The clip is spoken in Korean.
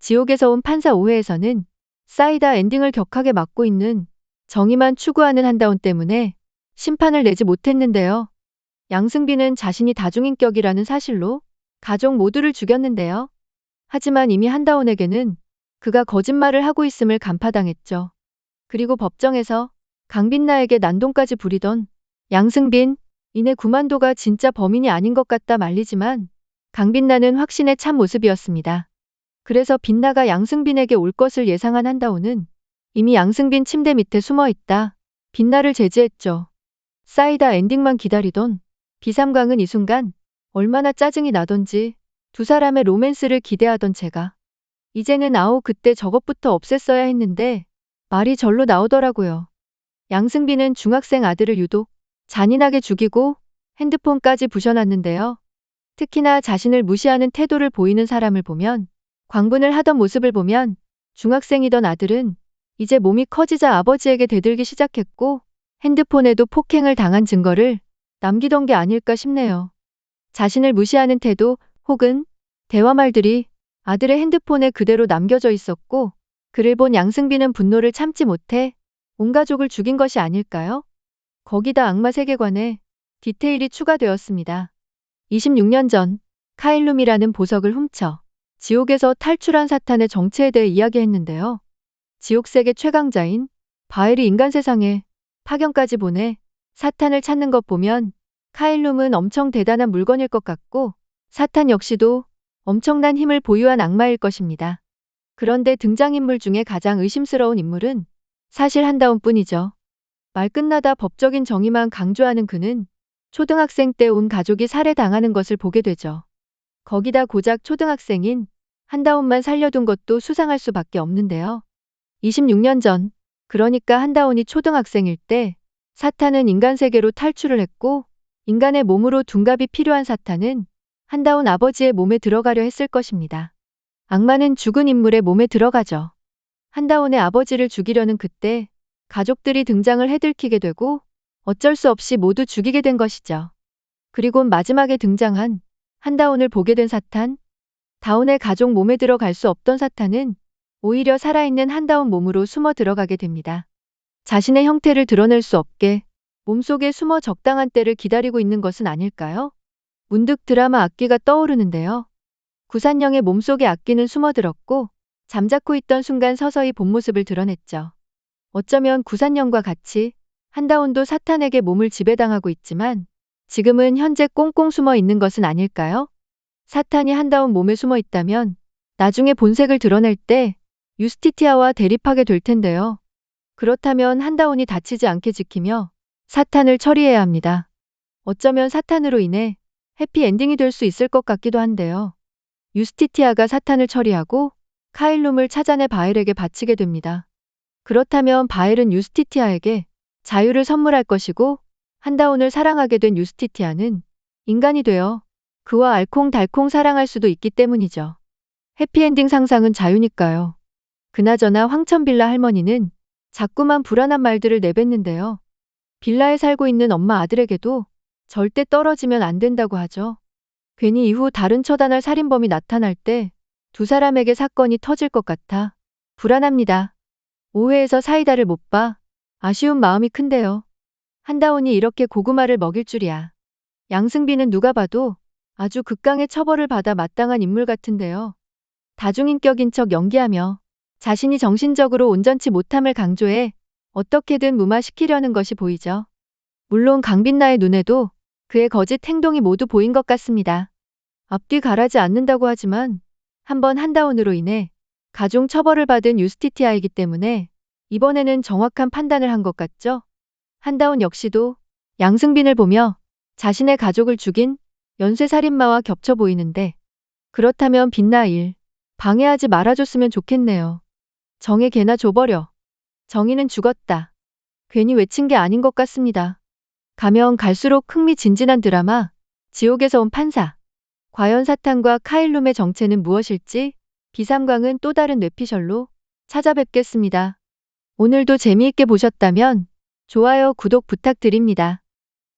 지옥에서 온 판사 5회에서는 사이다 엔딩을 격하게 막고 있는 정의만 추구하는 한다운 때문에 심판을 내지 못했는데요. 양승빈은 자신이 다중인격이라는 사실로 가족 모두를 죽였는데요. 하지만 이미 한다운에게는 그가 거짓말을 하고 있음을 간파당했죠. 그리고 법정에서 강빈나에게 난동까지 부리던 양승빈, 이내 구만도가 진짜 범인이 아닌 것 같다 말리지만 강빈나는 확신에 찬 모습이었습니다. 그래서 빛나가 양승빈에게 올 것을 예상한 한다운은 이미 양승빈 침대 밑에 숨어 있다 빛나를 제지했죠. 사이다 엔딩만 기다리던 비삼강은 이 순간 얼마나 짜증이 나던지 두 사람의 로맨스를 기대하던 제가 이제는 아우 그때 저것부터 없앴어야 했는데 말이 절로 나오더라고요. 양승빈은 중학생 아들을 유독 잔인하게 죽이고 핸드폰까지 부셔놨는데요. 특히나 자신을 무시하는 태도를 보이는 사람을 보면 광분을 하던 모습을 보면 중학생이던 아들은 이제 몸이 커지자 아버지에게 대들기 시작했고 핸드폰에도 폭행을 당한 증거를 남기던 게 아닐까 싶네요. 자신을 무시하는 태도 혹은 대화 말들이 아들의 핸드폰에 그대로 남겨져 있었고 그를 본 양승빈은 분노를 참지 못해 온 가족을 죽인 것이 아닐까요? 거기다 악마 세계관에 디테일이 추가되었습니다. 26년 전 카일룸이라는 보석을 훔쳐 지옥에서 탈출한 사탄의 정체에 대해 이야기했는데요. 지옥세계 최강자인 바엘이 인간 세상에 파견까지 보내 사탄을 찾는 것 보면 카일룸은 엄청 대단한 물건일 것 같고 사탄 역시도 엄청난 힘을 보유한 악마일 것입니다. 그런데 등장인물 중에 가장 의심스러운 인물은 사실 한다운뿐이죠. 말 끝나다 법적인 정의만 강조하는 그는 초등학생 때 온 가족이 살해당하는 것을 보게 되죠. 거기다 고작 초등학생인 한다운만 살려둔 것도 수상할 수밖에 없는데요. 26년 전, 그러니까 한다운이 초등학생일 때 사탄은 인간 세계로 탈출을 했고 인간의 몸으로 둔갑이 필요한 사탄은 한다운 아버지의 몸에 들어가려 했을 것입니다. 악마는 죽은 인물의 몸에 들어가죠. 한다운의 아버지를 죽이려는 그때 가족들이 등장을 해들키게 되고 어쩔 수 없이 모두 죽이게 된 것이죠. 그리고 마지막에 등장한 한다운을 보게 된 사탄, 다운의 가족 몸에 들어갈 수 없던 사탄은 오히려 살아있는 한다운 몸으로 숨어 들어가게 됩니다. 자신의 형태를 드러낼 수 없게 몸속에 숨어 적당한 때를 기다리고 있는 것은 아닐까요? 문득 드라마 악귀가 떠오르는데요. 구산영의 몸속에 악귀는 숨어들었고 잠자코 있던 순간 서서히 본 모습을 드러냈죠. 어쩌면 구산영과 같이 한다운도 사탄에게 몸을 지배당하고 있지만 지금은 현재 꽁꽁 숨어 있는 것은 아닐까요? 사탄이 한다운 몸에 숨어 있다면 나중에 본색을 드러낼 때 유스티티아와 대립하게 될 텐데요. 그렇다면 한다운이 다치지 않게 지키며 사탄을 처리해야 합니다. 어쩌면 사탄으로 인해 해피엔딩이 될 수 있을 것 같기도 한데요. 유스티티아가 사탄을 처리하고 카일룸을 찾아내 바엘에게 바치게 됩니다. 그렇다면 바엘은 유스티티아에게 자유를 선물할 것이고 한다운을 사랑하게 된 유스티티아는 인간이 되어 그와 알콩달콩 사랑할 수도 있기 때문이죠. 해피엔딩 상상은 자유니까요. 그나저나 황천빌라 할머니는 자꾸만 불안한 말들을 내뱉는데요. 빌라에 살고 있는 엄마 아들에게도 절대 떨어지면 안 된다고 하죠. 괜히 이후 다른 처단할 살인범이 나타날 때 두 사람에게 사건이 터질 것 같아 불안합니다. 5회에서 사이다를 못 봐 아쉬운 마음이 큰데요. 한다운이 이렇게 고구마를 먹일 줄이야. 양승빈은 누가 봐도 아주 극강의 처벌을 받아 마땅한 인물 같은데요. 다중인격인 척 연기하며 자신이 정신적으로 온전치 못함을 강조해 어떻게든 무마시키려는 것이 보이죠. 물론 강빛나의 눈에도 그의 거짓 행동이 모두 보인 것 같습니다. 앞뒤 가라지 않는다고 하지만 한번 한다운으로 인해 가중 처벌을 받은 유스티티아이기 때문에 이번에는 정확한 판단을 한 것 같죠? 한다운 역시도 양승빈을 보며 자신의 가족을 죽인 연쇄살인마와 겹쳐 보이는데 그렇다면 빛나 일 방해하지 말아줬으면 좋겠네요. 정의 개나 줘버려. 정의는 죽었다. 괜히 외친 게 아닌 것 같습니다. 가면 갈수록 흥미진진한 드라마 지옥에서 온 판사. 과연 사탄과 카일룸의 정체는 무엇일지 비삼광은 또 다른 뇌피셜로 찾아뵙겠습니다. 오늘도 재미있게 보셨다면 좋아요, 구독 부탁드립니다.